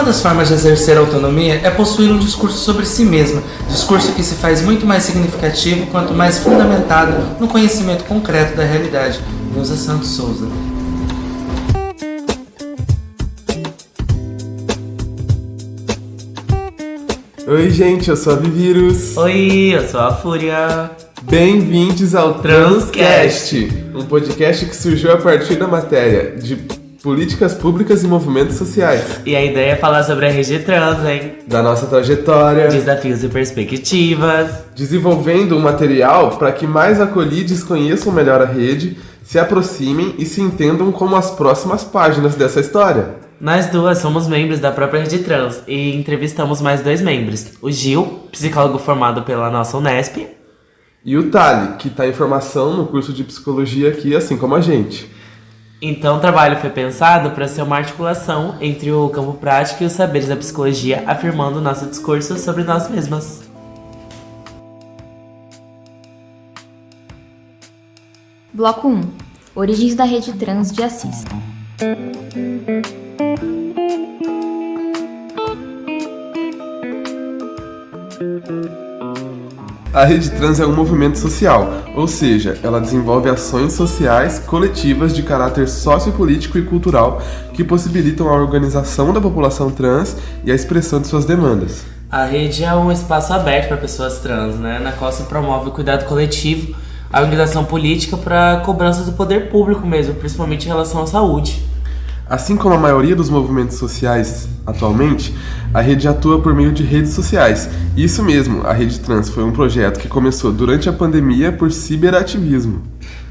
uma das formas de exercer a autonomia é possuir um discurso sobre si mesma, discurso que se faz muito mais significativo quanto mais fundamentado no conhecimento concreto da realidade. Neuza Santos Souza. Oi gente, eu sou a Vivírus. Oi, eu sou a Fúria. Bem-vindos ao Transcast, um podcast que surgiu a partir da matéria de políticas públicas e movimentos sociais. E a ideia é falar sobre a rede trans, hein? Da nossa trajetória, desafios e perspectivas. Desenvolvendo um material para que mais acolhidos conheçam melhor a rede, se aproximem e se entendam como as próximas páginas dessa história. Nós duas somos membros da própria Rede Trans e entrevistamos mais 2 membros. O Gil, psicólogo formado pela nossa Unesp. E o Thali, que está em formação no curso de psicologia aqui, assim como a gente. Então o trabalho foi pensado para ser uma articulação entre o campo prático e os saberes da psicologia, afirmando nosso discurso sobre nós mesmas. Bloco 1. Origens da Rede Trans de Assis. A Rede Trans é um movimento social, ou seja, ela desenvolve ações sociais coletivas de caráter sociopolítico e cultural que possibilitam a organização da população trans e a expressão de suas demandas. A rede é um espaço aberto para pessoas trans, na qual se promove o cuidado coletivo, a organização política para cobranças do poder público mesmo, principalmente em relação à saúde. Assim como a maioria dos movimentos sociais atualmente, a rede atua por meio de redes sociais. Isso mesmo, a Rede Trans foi um projeto que começou durante a pandemia por ciberativismo.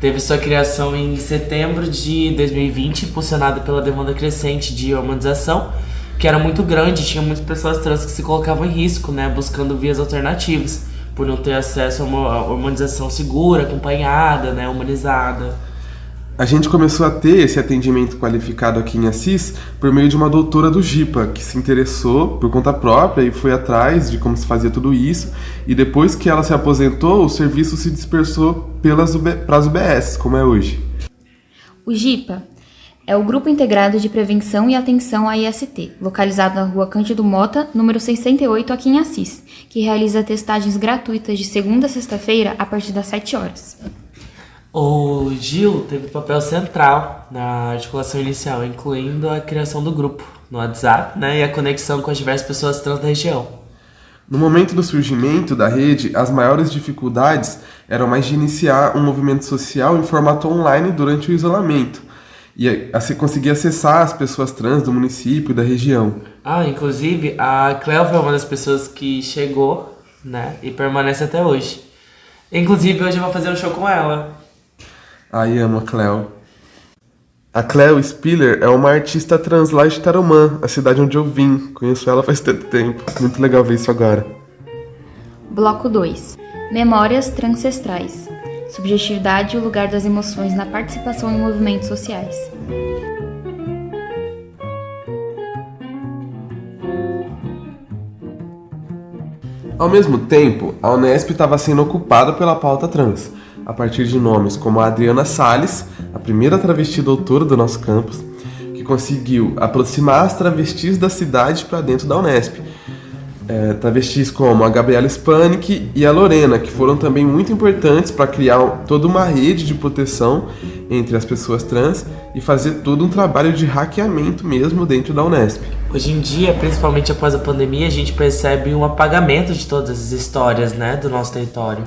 Teve sua criação em setembro de 2020, impulsionada pela demanda crescente de hormonização, que era muito grande, tinha muitas pessoas trans que se colocavam em risco, buscando vias alternativas, por não ter acesso a uma hormonização segura, acompanhada, humanizada. A gente começou a ter esse atendimento qualificado aqui em Assis por meio de uma doutora do GIPA, que se interessou por conta própria e foi atrás de como se fazia tudo isso. E depois que ela se aposentou, o serviço se dispersou para as UBS, como é hoje. O GIPA é o Grupo Integrado de Prevenção e Atenção à IST, localizado na Rua Cândido Mota, número 68, aqui em Assis, que realiza testagens gratuitas de segunda a sexta-feira a partir das 7 horas. O Gil teve papel central na articulação inicial, incluindo a criação do grupo no WhatsApp, e a conexão com as diversas pessoas trans da região. No momento do surgimento da rede, as maiores dificuldades eram mais de iniciar um movimento social em formato online durante o isolamento e assim conseguir acessar as pessoas trans do município e da região. Inclusive, a Cleo foi uma das pessoas que chegou, e permanece até hoje. Inclusive, hoje eu vou fazer um show com ela. Ai, amo a Cleo. A Cleo Spiller é uma artista trans lá de Tarumã, a cidade onde eu vim. Conheço ela faz tanto tempo. Muito legal ver isso agora. Bloco 2. Memórias transcestrais. Subjetividade e o lugar das emoções na participação em movimentos sociais. Ao mesmo tempo, a Unesp estava sendo ocupada pela pauta trans, a partir de nomes como a Adriana Salles, a primeira travesti doutora do nosso campus, que conseguiu aproximar as travestis da cidade para dentro da Unesp. Travestis como a Gabriela Spanik e a Lorena, que foram também muito importantes para criar toda uma rede de proteção entre as pessoas trans e fazer todo um trabalho de hackeamento mesmo dentro da Unesp. Hoje em dia, principalmente após a pandemia, a gente percebe um apagamento de todas as histórias, do nosso território.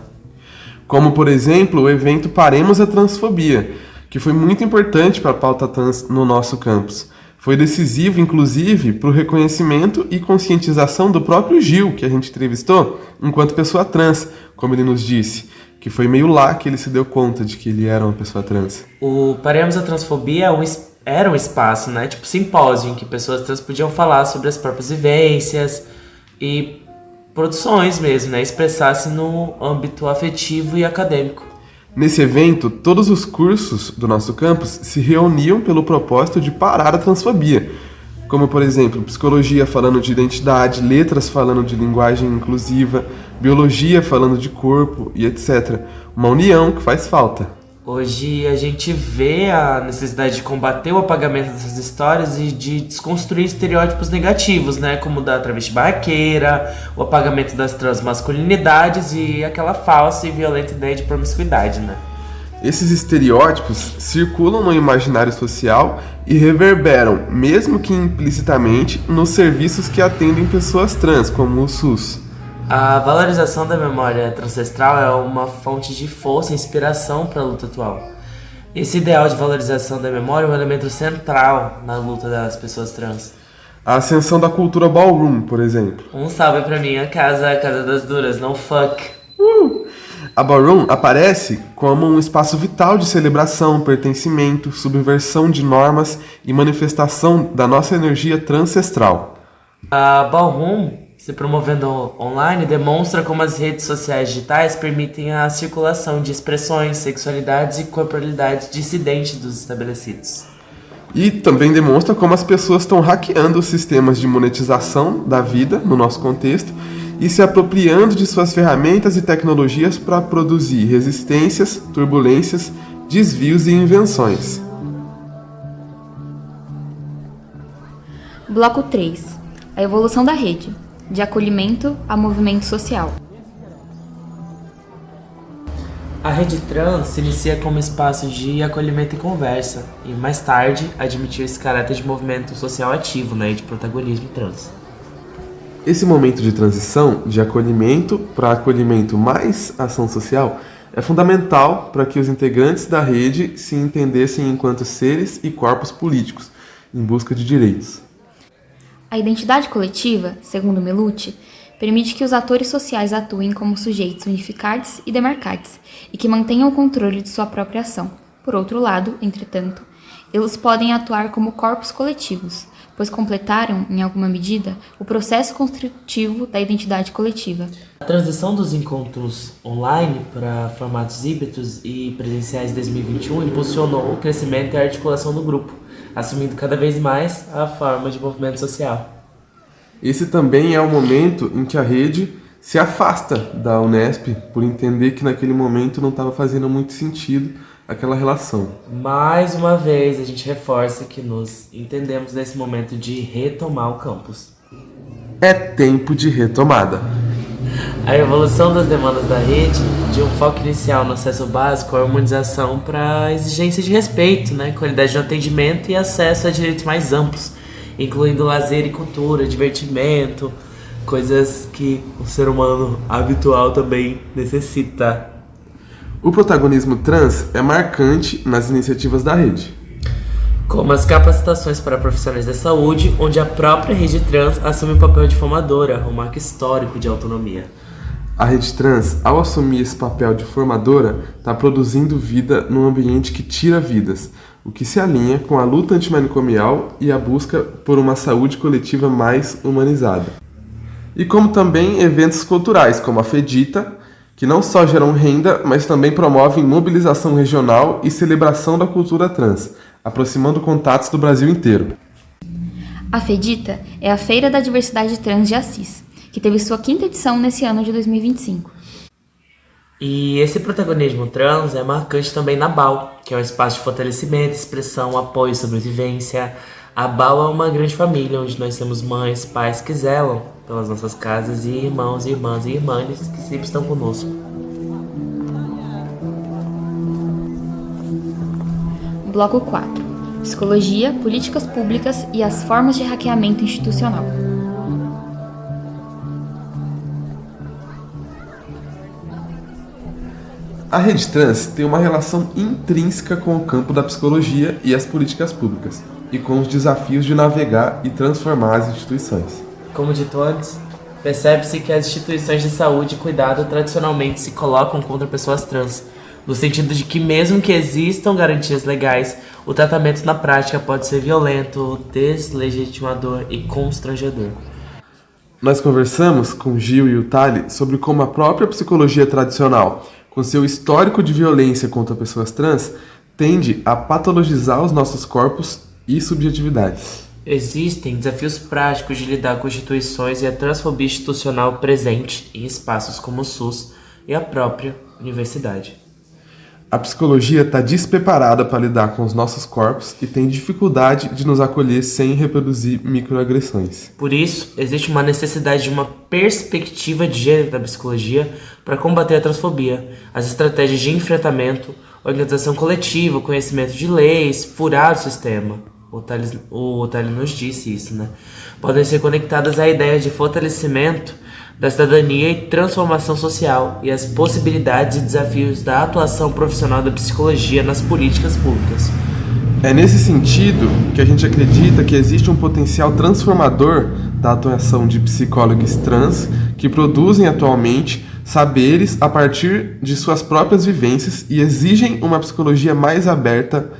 Como, por exemplo, o evento Paremos a Transfobia, que foi muito importante para a pauta trans no nosso campus. Foi decisivo, inclusive, para o reconhecimento e conscientização do próprio Gil, que a gente entrevistou, enquanto pessoa trans, como ele nos disse, que foi meio lá que ele se deu conta de que ele era uma pessoa trans. O Paremos a Transfobia era um espaço, tipo simpósio, em que pessoas trans podiam falar sobre as próprias vivências e produções mesmo, expressar-se no âmbito afetivo e acadêmico. Nesse evento, todos os cursos do nosso campus se reuniam pelo propósito de parar a transfobia, como, por exemplo, psicologia falando de identidade, letras falando de linguagem inclusiva, biologia falando de corpo e etc. Uma união que faz falta. Hoje a gente vê a necessidade de combater o apagamento dessas histórias e de desconstruir estereótipos negativos, né? Como o da travesti barraqueira, o apagamento das transmasculinidades e aquela falsa e violenta ideia de promiscuidade, né? Esses estereótipos circulam no imaginário social e reverberam, mesmo que implicitamente, nos serviços que atendem pessoas trans, como o SUS. A valorização da memória ancestral é uma fonte de força e inspiração para a luta atual. Esse ideal de valorização da memória é um elemento central na luta das pessoas trans. A ascensão da cultura ballroom, por exemplo. Um salve pra minha casa, a Casa das Duras, não fuck. A ballroom aparece como um espaço vital de celebração, pertencimento, subversão de normas e manifestação da nossa energia transcestral. A ballroom, se promovendo online, demonstra como as redes sociais digitais permitem a circulação de expressões, sexualidades e corporalidades dissidentes dos estabelecidos. E também demonstra como as pessoas estão hackeando os sistemas de monetização da vida, no nosso contexto, e se apropriando de suas ferramentas e tecnologias para produzir resistências, turbulências, desvios e invenções. Bloco 3. A evolução da rede, de acolhimento a movimento social. A rede trans se inicia como espaço de acolhimento e conversa, e mais tarde admitiu esse caráter de movimento social ativo, né, e de protagonismo trans. Esse momento de transição de acolhimento para acolhimento mais ação social é fundamental para que os integrantes da rede se entendessem enquanto seres e corpos políticos, em busca de direitos. A identidade coletiva, segundo Melucci, permite que os atores sociais atuem como sujeitos unificados e demarcados, e que mantenham o controle de sua própria ação. Por outro lado, entretanto, eles podem atuar como corpos coletivos, pois completaram, em alguma medida, o processo construtivo da identidade coletiva. A transição dos encontros online para formatos híbridos e presenciais de 2021 impulsionou o crescimento e a articulação do grupo, assumindo cada vez mais a forma de movimento social. Esse também é o momento em que a rede se afasta da Unesp por entender que naquele momento não estava fazendo muito sentido aquela relação. Mais uma vez, a gente reforça que nos entendemos nesse momento de retomar o campus. É tempo de retomada. A evolução das demandas da rede, de um foco inicial no acesso básico, a harmonização para a exigência de respeito, né, qualidade de atendimento e acesso a direitos mais amplos, incluindo lazer e cultura, divertimento, coisas que o ser humano habitual também necessita. O protagonismo trans é marcante nas iniciativas da rede, como as capacitações para profissionais da saúde, onde a própria rede trans assume o papel de formadora, um marco histórico de autonomia. A rede trans, ao assumir esse papel de formadora, está produzindo vida num ambiente que tira vidas, o que se alinha com a luta antimanicomial e a busca por uma saúde coletiva mais humanizada. E como também eventos culturais, como a Fedita, que não só geram renda, mas também promovem mobilização regional e celebração da cultura trans, aproximando contatos do Brasil inteiro. A Fedita é a Feira da Diversidade Trans de Assis, que teve sua 5ª edição nesse ano de 2025. E esse protagonismo trans é marcante também na BAL, que é um espaço de fortalecimento, expressão, apoio e sobrevivência. A BAL é uma grande família, onde nós temos mães, pais que zelam pelas nossas casas e irmãos, irmãs e irmãs que sempre estão conosco. Bloco 4. Psicologia, políticas públicas e as formas de hackeamento institucional. A rede trans tem uma relação intrínseca com o campo da psicologia e as políticas públicas, e com os desafios de navegar e transformar as instituições. Como dito antes, percebe-se que as instituições de saúde e cuidado tradicionalmente se colocam contra pessoas trans, no sentido de que mesmo que existam garantias legais, o tratamento na prática pode ser violento, deslegitimador e constrangedor. Nós conversamos com Gil e o Tali sobre como a própria psicologia tradicional, com seu histórico de violência contra pessoas trans, tende a patologizar os nossos corpos e subjetividades. Existem desafios práticos de lidar com instituições e a transfobia institucional presente em espaços como o SUS e a própria universidade. A psicologia está despreparada para lidar com os nossos corpos e tem dificuldade de nos acolher sem reproduzir microagressões. Por isso, existe uma necessidade de uma perspectiva de gênero da psicologia para combater a transfobia, as estratégias de enfrentamento, organização coletiva, conhecimento de leis, furar o sistema. O Tali nos disse isso, né? Podem ser conectadas à ideia de fortalecimento da cidadania e transformação social e as possibilidades e desafios da atuação profissional da psicologia nas políticas públicas. É nesse sentido que a gente acredita que existe um potencial transformador da atuação de psicólogos trans que produzem atualmente saberes a partir de suas próprias vivências e exigem uma psicologia mais aberta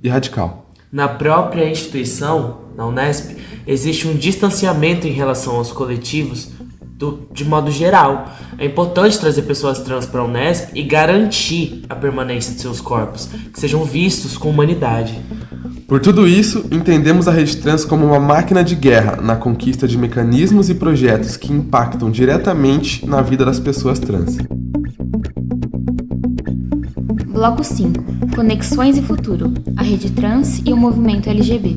e radical. Na própria instituição, na Unesp, existe um distanciamento em relação aos coletivos de modo geral. É importante trazer pessoas trans para a Unesp e garantir a permanência de seus corpos, que sejam vistos com humanidade. Por tudo isso, entendemos a Rede Trans como uma máquina de guerra na conquista de mecanismos e projetos que impactam diretamente na vida das pessoas trans. Bloco 5. Conexões e futuro. A Rede Trans e o movimento LGBT.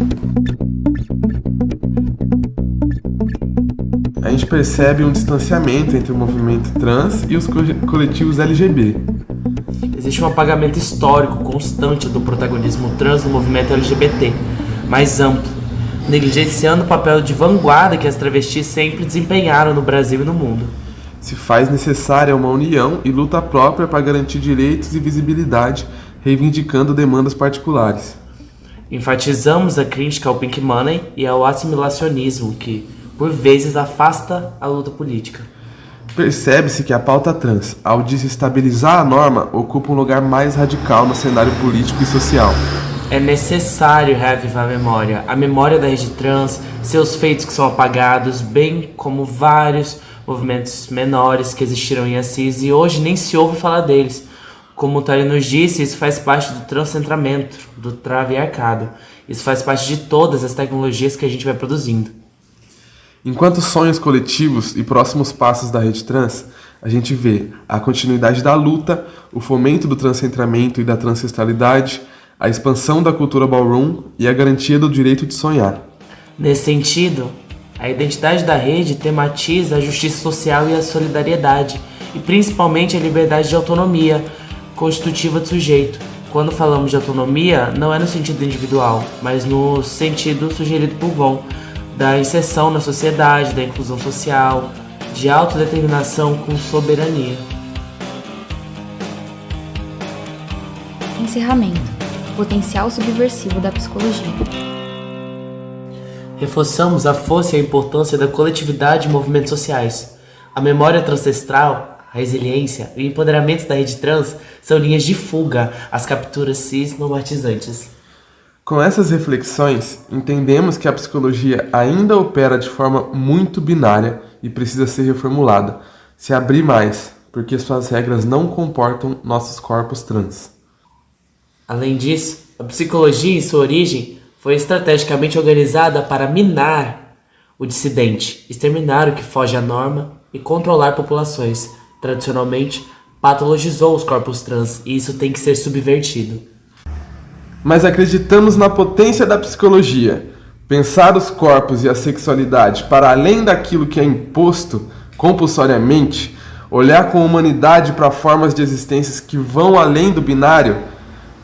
A gente percebe um distanciamento entre o movimento trans e os coletivos LGBT. Existe um apagamento histórico constante do protagonismo trans no movimento LGBT, mais amplo, negligenciando o papel de vanguarda que as travestis sempre desempenharam no Brasil e no mundo. Se faz necessária uma união e luta própria para garantir direitos e visibilidade, reivindicando demandas particulares. Enfatizamos a crítica ao pink money e ao assimilacionismo que, por vezes, afasta a luta política. Percebe-se que a pauta trans, ao desestabilizar a norma, ocupa um lugar mais radical no cenário político e social. É necessário reavivar a memória da rede trans, seus feitos que são apagados, bem como vários movimentos menores que existiram em Assis e hoje nem se ouve falar deles. Como o Tali nos disse, isso faz parte do transcentramento, do traviarcado. Isso faz parte de todas as tecnologias que a gente vai produzindo. Enquanto sonhos coletivos e próximos passos da Rede Trans, a gente vê a continuidade da luta, o fomento do transcentramento e da transcentralidade, a expansão da cultura ballroom e a garantia do direito de sonhar. Nesse sentido, a identidade da rede tematiza a justiça social e a solidariedade, e principalmente a liberdade de autonomia constitutiva do sujeito. Quando falamos de autonomia, não é no sentido individual, mas no sentido sugerido por Von, da inserção na sociedade, da inclusão social, de autodeterminação com soberania. Encerramento. Potencial subversivo da psicologia. Reforçamos a força e a importância da coletividade e movimentos sociais. A memória transcestral, a resiliência e o empoderamento da rede trans são linhas de fuga às capturas cis-normatizantes. Com essas reflexões, entendemos que a psicologia ainda opera de forma muito binária e precisa ser reformulada, se abrir mais, porque suas regras não comportam nossos corpos trans. Além disso, a psicologia em sua origem foi estrategicamente organizada para minar o dissidente, exterminar o que foge à norma e controlar populações. Tradicionalmente, patologizou os corpos trans e isso tem que ser subvertido. Mas acreditamos na potência da psicologia. Pensar os corpos e a sexualidade para além daquilo que é imposto compulsoriamente, olhar com humanidade para formas de existências que vão além do binário,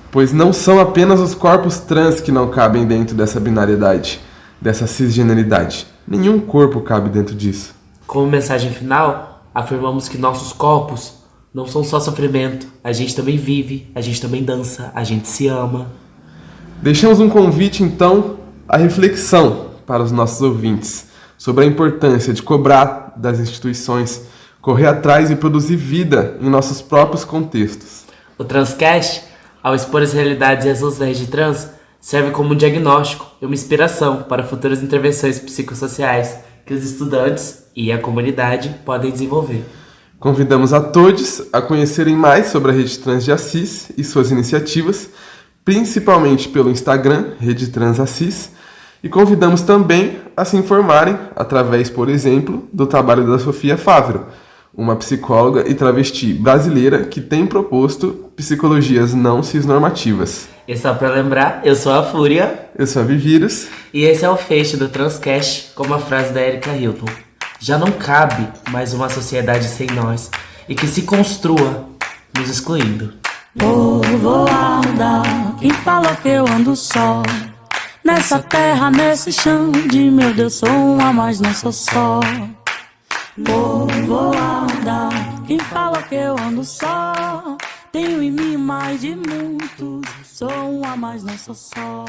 pois não são apenas os corpos trans que não cabem dentro dessa binariedade, dessa cisgeneridade. Nenhum corpo cabe dentro disso. Como mensagem final, afirmamos que nossos corpos não são só sofrimento. A gente também vive, a gente também dança, a gente se ama. Deixamos um convite, então, à reflexão para os nossos ouvintes sobre a importância de cobrar das instituições, correr atrás e produzir vida em nossos próprios contextos. O Transcast, ao expor as realidades e as lutas da rede trans, serve como um diagnóstico e uma inspiração para futuras intervenções psicossociais que os estudantes e a comunidade podem desenvolver. Convidamos a todos a conhecerem mais sobre a Rede Trans de Assis e suas iniciativas, principalmente pelo Instagram, Rede Trans Assis, e convidamos também a se informarem através, por exemplo, do trabalho da Sofia Fávero, uma psicóloga e travesti brasileira que tem proposto psicologias não cisnormativas. E só pra lembrar, eu sou a Fúria. Eu sou a Vivírus. E esse é o Feixe do Transcast, como a frase da Erika Hilton. Já não cabe mais uma sociedade sem nós e que se construa nos excluindo. Povoada, quem falou que eu ando só? Nessa terra, nesse chão de meu Deus, sou um a mais, não sou só. Povoada, quem falou que eu ando só? Tenho em mim mais de muitos, sou um a mais, não sou só.